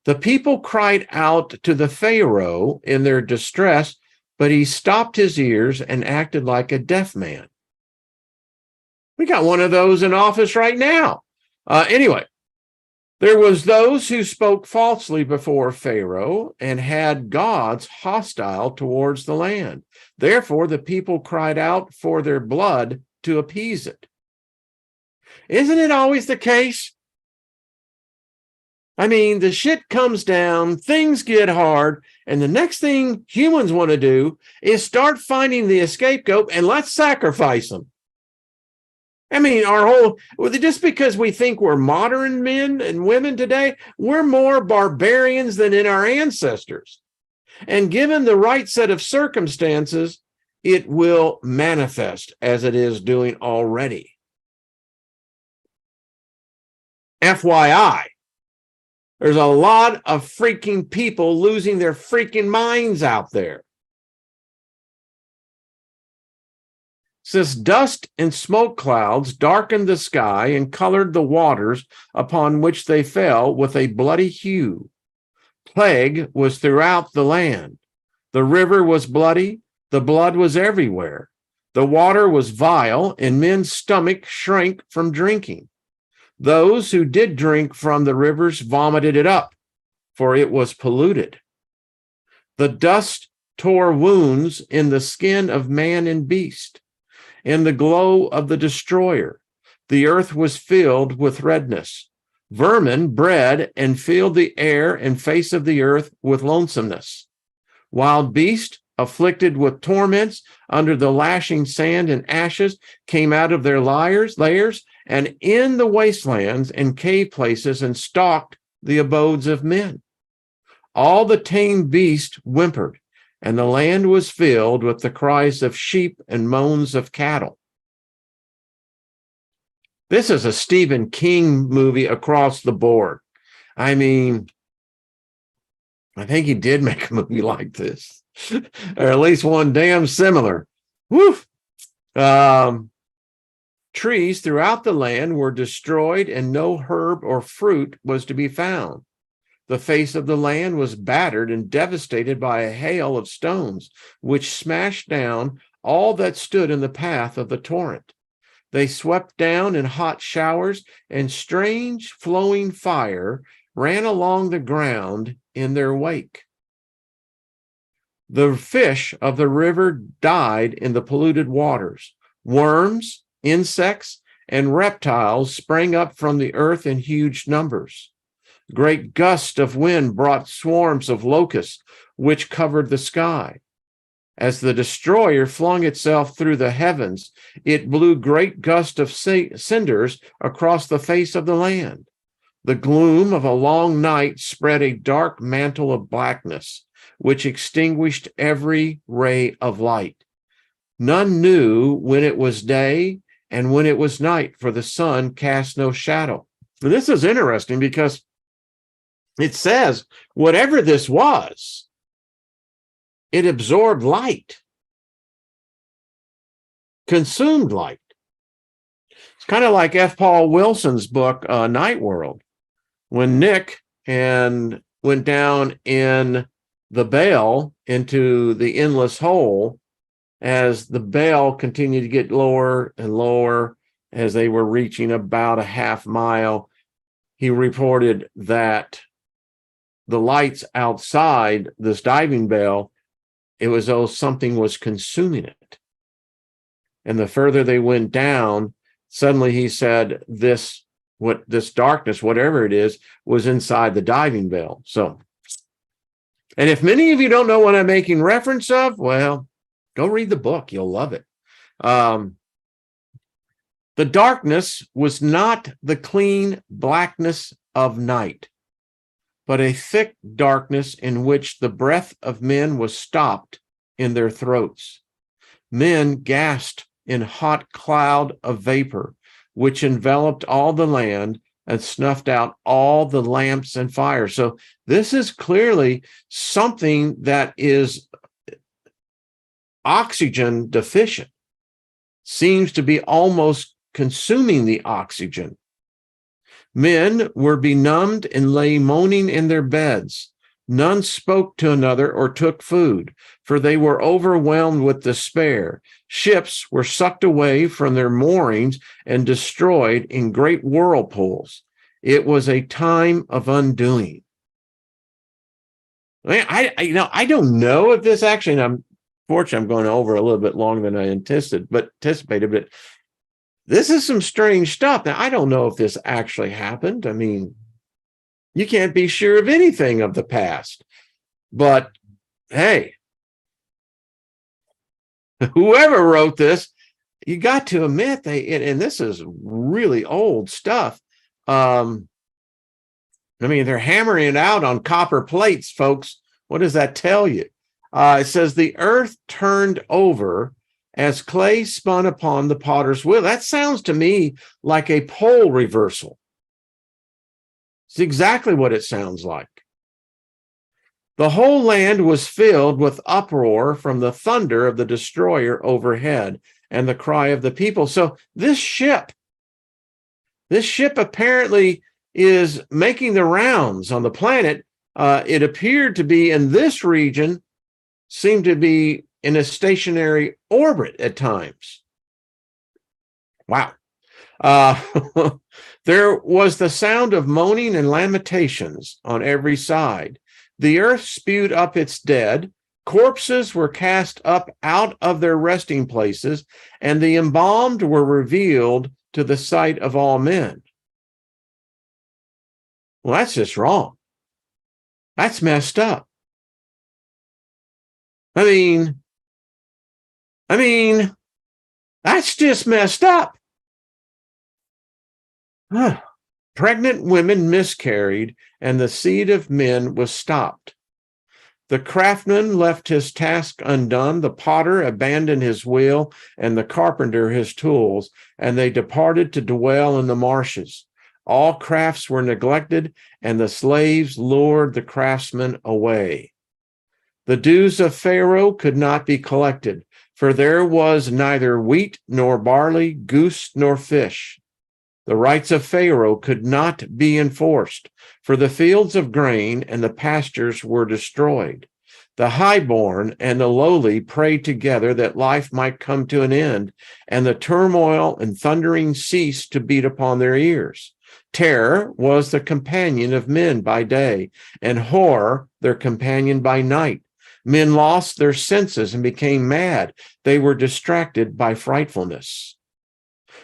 The people cried out to the Pharaoh in their distress, but he stopped his ears and acted like a deaf man. We got one of those in office right now. Anyway, there was those who spoke falsely before Pharaoh and had gods hostile towards the land. Therefore, the people cried out for their blood to appease it. Isn't it always the case? I mean, the shit comes down, things get hard, and the next thing humans want to do is start finding the scapegoat and let's sacrifice them. I mean, just because we think we're modern men and women today, we're more barbarians than in our ancestors. And given the right set of circumstances, it will manifest as it is doing already. FYI, there's a lot of freaking people losing their freaking minds out there. Since dust and smoke clouds darkened the sky and colored the waters upon which they fell with a bloody hue. Plague was throughout the land. The river was bloody, the blood was everywhere. The water was vile, and men's stomach shrank from drinking. Those who did drink from the rivers vomited it up, for it was polluted. The dust tore wounds in the skin of man and beast. In the glow of the destroyer, the earth was filled with redness. Vermin bred and filled the air and face of the earth with lonesomeness. Wild beasts, afflicted with torments under the lashing sand and ashes, came out of their lairs and in the wastelands and cave places and stalked the abodes of men. All the tame beasts whimpered, and the land was filled with the cries of sheep and moans of cattle. This is a Stephen King movie across the board. I mean, I think he did make a movie like this, or at least one damn similar. Woof. Trees throughout the land were destroyed, and no herb or fruit was to be found. The face of the land was battered and devastated by a hail of stones, which smashed down all that stood in the path of the torrent. They swept down in hot showers, and strange flowing fire ran along the ground in their wake. The fish of the river died in the polluted waters. Worms, insects, and reptiles sprang up from the earth in huge numbers. Great gusts of wind brought swarms of locusts, which covered the sky. As the destroyer flung itself through the heavens, it blew great gusts of cinders across the face of the land. The gloom of a long night spread a dark mantle of blackness, which extinguished every ray of light. None knew when it was day and when it was night, for the sun cast no shadow. Now, this is interesting because it says whatever this was, it absorbed light, consumed light. It's kind of like F. Paul Wilson's book, Night World, when Nick went down in the bale into the endless hole. As the bale continued to get lower and lower, as they were reaching about a half mile, he reported that the lights outside this diving bell, it was as though something was consuming it. And the further they went down, suddenly he said this darkness, whatever it is, was inside the diving bell. So, and if many of you don't know what I'm making reference of, well, go read the book. You'll love it. The darkness was not the clean blackness of night, but a thick darkness in which the breath of men was stopped in their throats. Men gasped in hot cloud of vapor, which enveloped all the land and snuffed out all the lamps and fire. So this is clearly something that is oxygen deficient, seems to be almost consuming the oxygen. Men were benumbed and lay moaning in their beds. None spoke to another or took food, for they were overwhelmed with despair. Ships were sucked away from their moorings and destroyed in great whirlpools. It was a time of undoing. I don't know if this actually, and unfortunately, I'm going over a little bit longer than I anticipated, but this is some strange stuff. Now, I don't know if this actually happened. I mean, you can't be sure of anything of the past. But hey, whoever wrote this, you got to admit and this is really old stuff. I mean, they're hammering it out on copper plates, folks. What does that tell you? It says the earth turned over as clay spun upon the potter's wheel. That sounds to me like a pole reversal. It's exactly what it sounds like. The whole land was filled with uproar from the thunder of the destroyer overhead and the cry of the people. So this ship apparently is making the rounds on the planet. It appeared to be in this region, seemed to be in a stationary orbit at times. Wow. There was the sound of moaning and lamentations on every side. The earth spewed up its dead. Corpses were cast up out of their resting places, and the embalmed were revealed to the sight of all men. Well, that's just wrong. That's messed up. I mean, that's just messed up. Pregnant women miscarried, and the seed of men was stopped. The craftsman left his task undone, the potter abandoned his wheel, and the carpenter his tools, and they departed to dwell in the marshes. All crafts were neglected, and the slaves lured the craftsmen away. The dues of Pharaoh could not be collected, for there was neither wheat nor barley, goose nor fish. The rights of Pharaoh could not be enforced, for the fields of grain and the pastures were destroyed. The highborn and the lowly prayed together that life might come to an end, and the turmoil and thundering ceased to beat upon their ears. Terror was the companion of men by day, and horror their companion by night. Men lost their senses and became mad. They were distracted by frightfulness.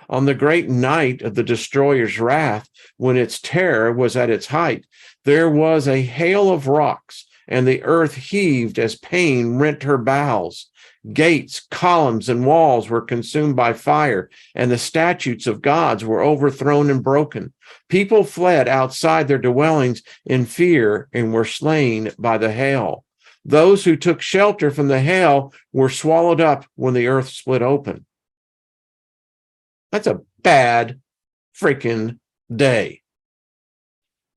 On the great night of the destroyer's wrath, when its terror was at its height, there was a hail of rocks, and the earth heaved as pain rent her bowels. Gates, columns, and walls were consumed by fire, and the statues of gods were overthrown and broken. People fled outside their dwellings in fear and were slain by the hail. Those who took shelter from the hail were swallowed up when the earth split open. That's a bad freaking day.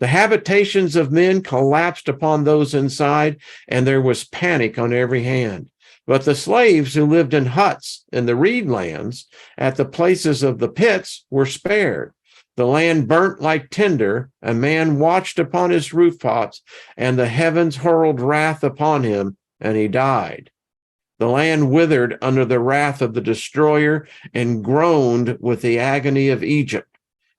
The habitations of men collapsed upon those inside, and there was panic on every hand. But the slaves who lived in huts in the reed lands at the places of the pits were spared. The land burnt like tinder. A man watched upon his rooftops, and the heavens hurled wrath upon him, and he died. The land withered under the wrath of the destroyer and groaned with the agony of Egypt.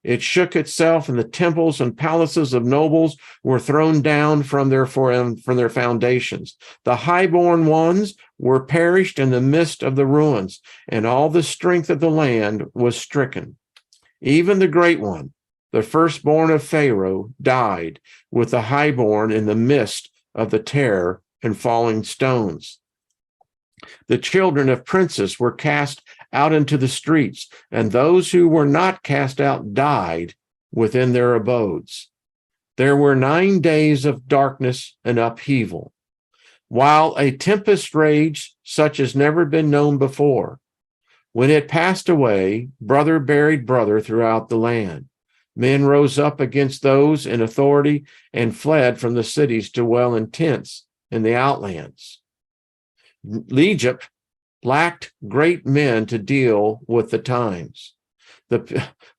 It shook itself, and the temples and palaces of nobles were thrown down from their foundations. The highborn ones were perished in the midst of the ruins, and all the strength of the land was stricken. Even the great one, the firstborn of Pharaoh, died with the highborn in the midst of the terror and falling stones. The children of princes were cast out into the streets, and those who were not cast out died within their abodes. There were 9 days of darkness and upheaval, while a tempest raged such as never been known before. When it passed away, brother buried brother throughout the land. Men rose up against those in authority and fled from the cities to dwell in tents in the outlands. Egypt lacked great men to deal with the times.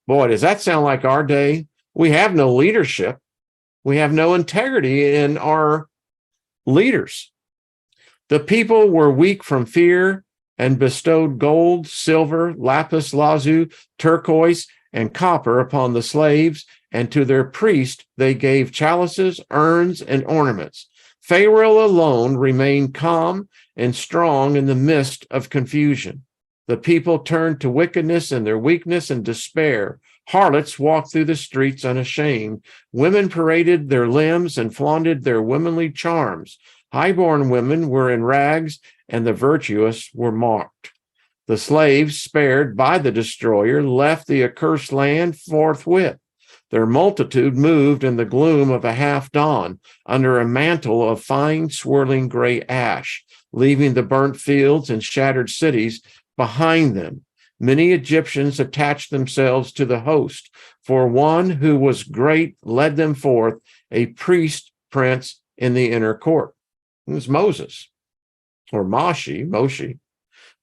Boy, does that sound like our day? We have no leadership. We have no integrity in our leaders. The people were weak from fear and bestowed gold, silver, lapis lazuli, turquoise, and copper upon the slaves, and to their priests they gave chalices, urns, and ornaments. Pharaoh alone remained calm and strong in the midst of confusion. The people turned to wickedness in their weakness and despair. Harlots walked through the streets unashamed. Women paraded their limbs and flaunted their womanly charms. Highborn women were in rags, and the virtuous were mocked. The slaves, spared by the destroyer, left the accursed land forthwith. Their multitude moved in the gloom of a half-dawn, under a mantle of fine swirling gray ash, leaving the burnt fields and shattered cities behind them. Many Egyptians attached themselves to the host, for one who was great led them forth, a priest prince in the inner court. It was Moses, or Moshe.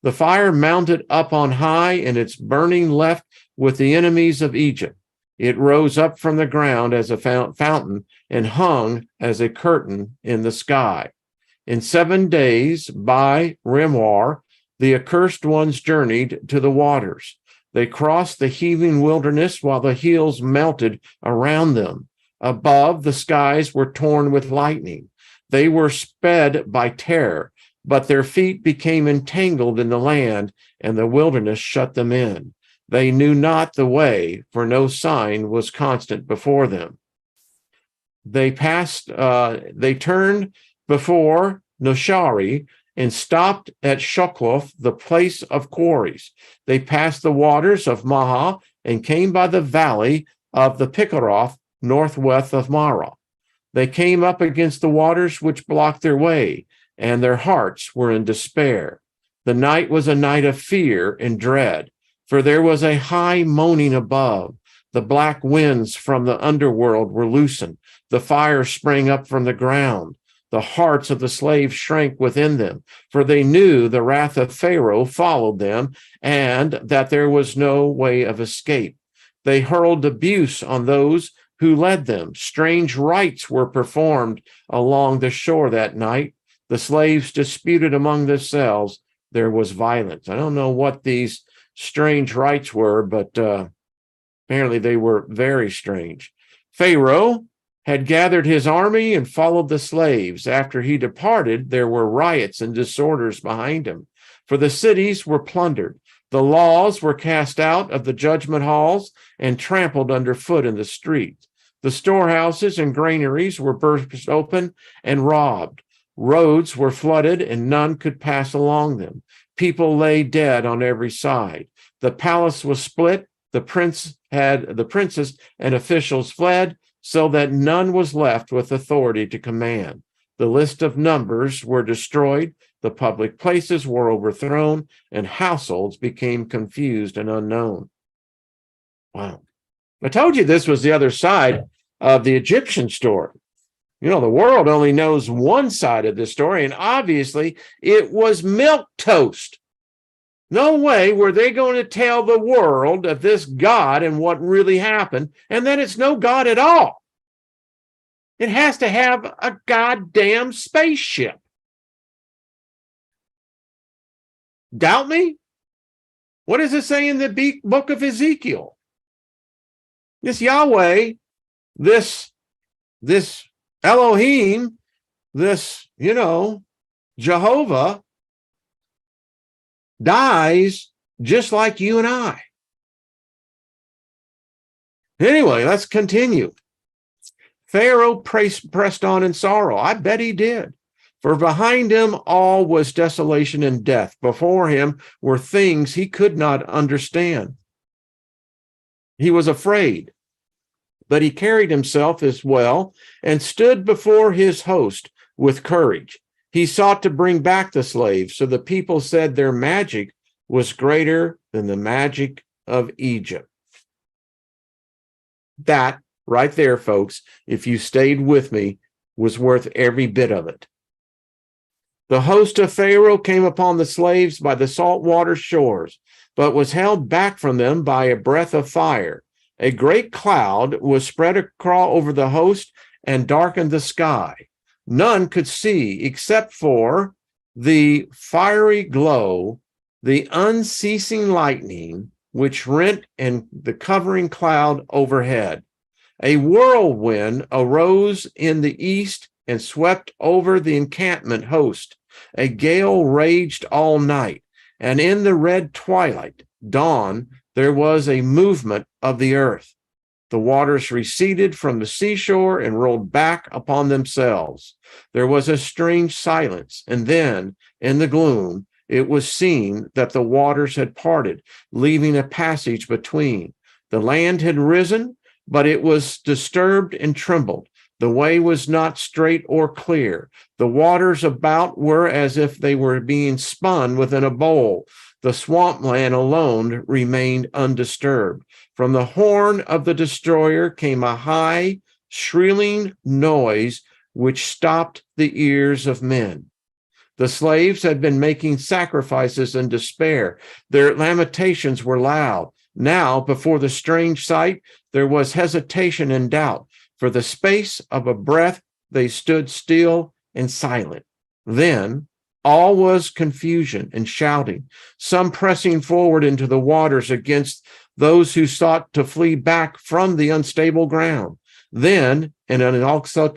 The fire mounted up on high, and its burning left with the enemies of Egypt. It rose up from the ground as a fountain and hung as a curtain in the sky. In 7 days, by Rimwar, the accursed ones journeyed to the waters. They crossed the heaving wilderness while the hills melted around them. Above, the skies were torn with lightning. They were sped by terror, but their feet became entangled in the land, and the wilderness shut them in. They knew not the way, for no sign was constant before them. They turned before Noshari and stopped at Shokloth, the place of quarries. They passed the waters of Maha and came by the valley of the Pikaroth, northwest of Marah. They came up against the waters which blocked their way, and their hearts were in despair. The night was a night of fear and dread, for there was a high moaning above. The black winds from the underworld were loosened. The fire sprang up from the ground. The hearts of the slaves shrank within them, for they knew the wrath of Pharaoh followed them, and that there was no way of escape. They hurled abuse on those who led them. Strange rites were performed along the shore that night. The slaves disputed among themselves. There was violence. I don't know what these strange rites were, but apparently they were very strange. Pharaoh had gathered his army and followed the slaves. After he departed, there were riots and disorders behind him, for the cities were plundered. The laws were cast out of the judgment halls and trampled underfoot in the streets. The storehouses and granaries were burst open and robbed. Roads were flooded and none could pass along them. People lay dead on every side. The palace was split. The princes and officials fled, so that none was left with authority to command. The list of numbers were destroyed. The public places were overthrown, and households became confused and unknown. Wow. I told you this was the other side of the Egyptian story. You know, the world only knows one side of this story, and obviously it was milquetoast. No way were they going to tell the world of this God and what really happened, and then it's no God at all. It has to have a goddamn spaceship. Doubt me? What does it say in the book of Ezekiel? This Yahweh, this Elohim, this, Jehovah dies just like you and I. Anyway, let's continue. Pharaoh pressed on in sorrow. I bet he did. For behind him all was desolation and death. Before him were things he could not understand. He was afraid, but he carried himself as well and stood before his host with courage. He sought to bring back the slaves, so the people said their magic was greater than the magic of Egypt. That right there, folks, if you stayed with me, was worth every bit of it. The host of Pharaoh came upon the slaves by the saltwater shores, but was held back from them by a breath of fire. A great cloud was spread across over the host and darkened the sky. None could see except for the fiery glow, the unceasing lightning, which rent and the covering cloud overhead. A whirlwind arose in the east and swept over the encampment host. A gale raged all night, and in the red twilight, dawn, there was a movement of the earth. The waters receded from the seashore and rolled back upon themselves. There was a strange silence, and then, in the gloom, it was seen that the waters had parted, leaving a passage between. The land had risen, but it was disturbed and trembled. The way was not straight or clear. The waters about were as if they were being spun within a bowl. The swampland alone remained undisturbed. From the horn of the destroyer came a high, shrilling noise which stopped the ears of men. The slaves had been making sacrifices in despair. Their lamentations were loud. Now, before the strange sight, there was hesitation and doubt. For the space of a breath, they stood still and silent. Then all was confusion and shouting, some pressing forward into the waters against those who sought to flee back from the unstable ground. Then, in an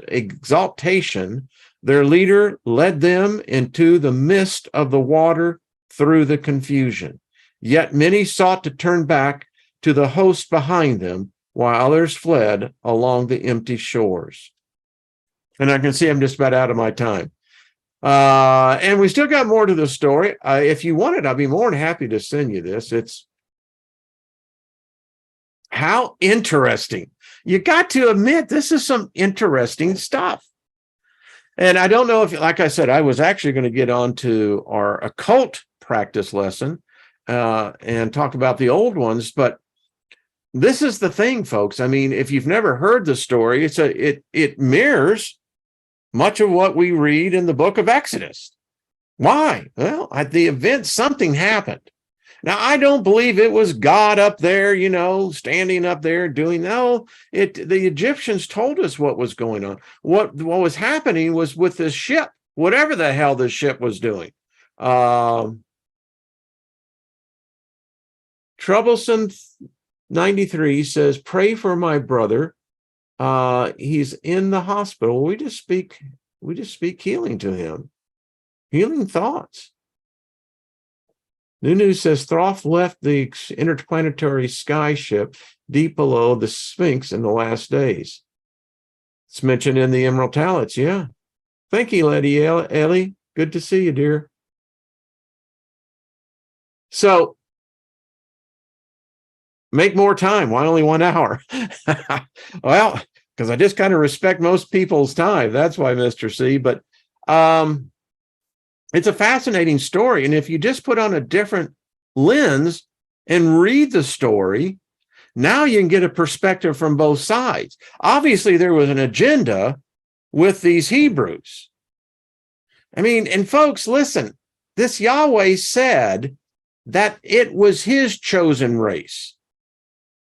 exaltation, their leader led them into the midst of the water through the confusion. Yet many sought to turn back to the host behind them, while others fled along the empty shores. And I can see I'm just about out of my time. And we still got more to the story. If you want it, I'll be more than happy to send you this. It's how interesting. you got to admit, this is some interesting stuff. And I don't know if, like I said, I was actually going to get on to our occult practice lesson and talk about the old ones, but this is the thing, folks. I mean, if you've never heard the story, it mirrors much of what we read in the book of Exodus. Why? Well, at the event, something happened. Now, I don't believe it was God up there, standing up there doing, no, the Egyptians told us what was going on. What was happening was with this ship, whatever the hell this ship was doing. Troublesome 93 says, pray for my brother. He's in the hospital. We just speak healing to him. Healing thoughts. Nunu says Thoth left the interplanetary sky ship deep below the Sphinx in the last days. It's mentioned in the Emerald Tablets. Yeah. Thank you, Lady Ellie. Good to see you, dear. So make more time. Why only 1 hour? Well, because I just kind of respect most people's time. That's why, Mr. C. But it's a fascinating story. And if you just put on a different lens and read the story, now you can get a perspective from both sides. Obviously, there was an agenda with these Hebrews. I mean, and folks, listen, this Yahweh said that it was his chosen race.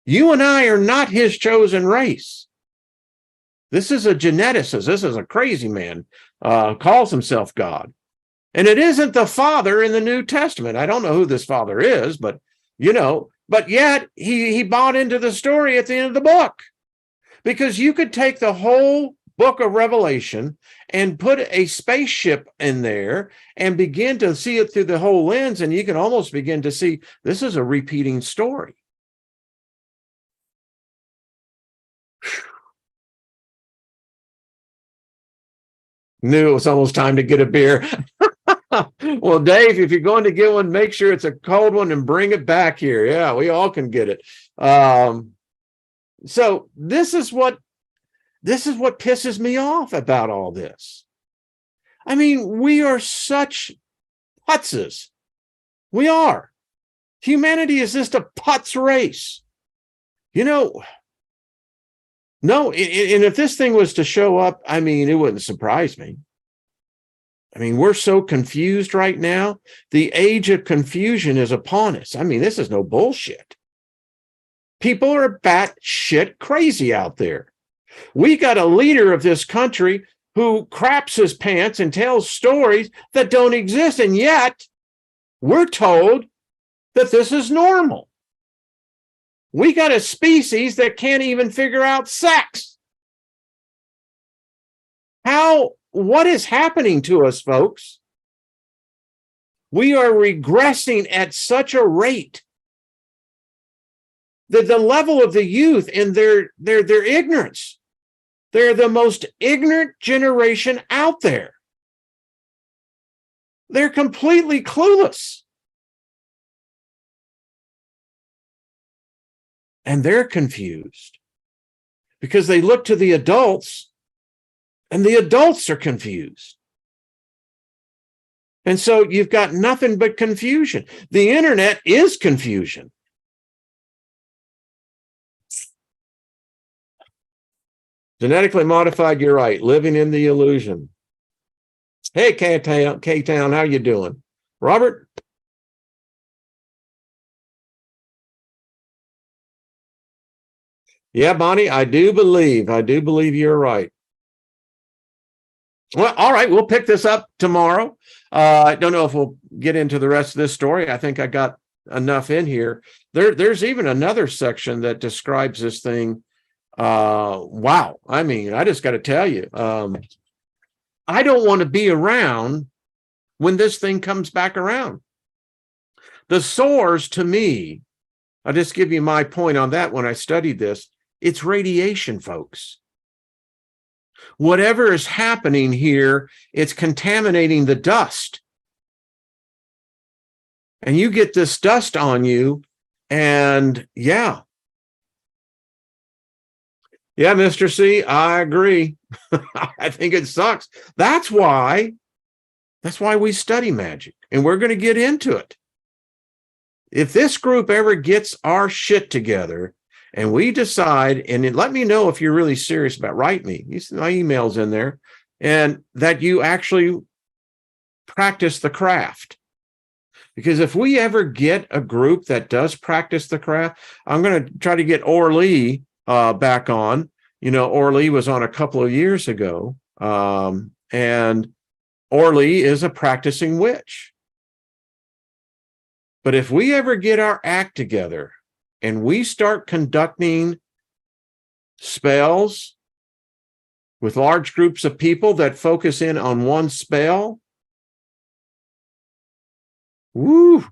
You and I are not his chosen race. This is a geneticist. This is a crazy man, calls himself God. And it isn't the Father in the New Testament. I don't know who this Father is, but yet he bought into the story at the end of the book. Because you could take the whole book of Revelation and put a spaceship in there and begin to see it through the whole lens, and you can almost begin to see this is a repeating story. Knew it was almost time to get a beer. Well, Dave, if you're going to get one, make sure it's a cold one and bring it back here. Yeah, we all can get it. So this is what pisses me off about all this. I mean, we are such putzes. We are. Humanity is just a putz race. No, and if this thing was to show up, I mean, it wouldn't surprise me. I mean, we're so confused right now. The age of confusion is upon us. I mean, this is no bullshit. People are batshit crazy out there. We got a leader of this country who craps his pants and tells stories that don't exist, and yet we're told that this is normal. We got a species that can't even figure out sex. What is happening to us, folks? We are regressing at such a rate that the level of the youth in their ignorance, they're the most ignorant generation out there. They're completely clueless. And they're confused because they look to the adults and the adults are confused. And so you've got nothing but confusion. The internet is confusion. Genetically modified, you're right. Living in the illusion. Hey, K-Town, how you doing? Robert? Yeah, Bonnie, I do believe you're right. Well, all right, we'll pick this up tomorrow. I don't know if we'll get into the rest of this story. I think I got enough in here. There's even another section that describes this thing. Wow. I mean, I just got to tell you, I don't want to be around when this thing comes back around. The source, to me, I'll just give you my point on that when I studied this. It's radiation, folks. Whatever is happening here, it's contaminating the dust. And you get this dust on you, and yeah. Yeah, Mr. C, I agree. I think it sucks. That's why we study magic, and we're going to get into it. If this group ever gets our shit together and we decide, and let me know if you're really serious about, write me. My email's in there, and that you actually practice the craft. Because if we ever get a group that does practice the craft, I'm going to try to get Orly back on. Orly was on a couple of years ago, and Orly is a practicing witch. But if we ever get our act together and we start conducting spells with large groups of people that focus in on one spell, woo,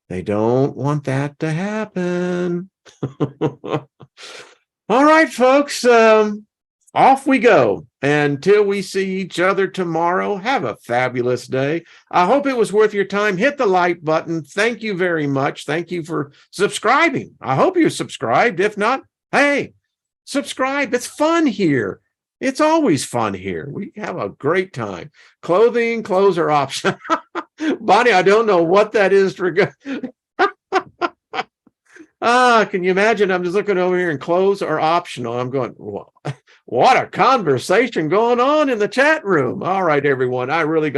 they don't want that to happen. All right, folks, off we go. Until we see each other tomorrow, have a fabulous day. I hope it was worth your time. Hit the like button. Thank you very much. Thank you for subscribing. I hope you're subscribed. If not, hey, subscribe. It's fun here. It's always fun here. We have a great time. Clothes are optional. Bonnie, I don't know what that is for. Can you imagine? I'm just looking over here and clothes are optional. I'm going, what a conversation going on in the chat room. All right, everyone. I really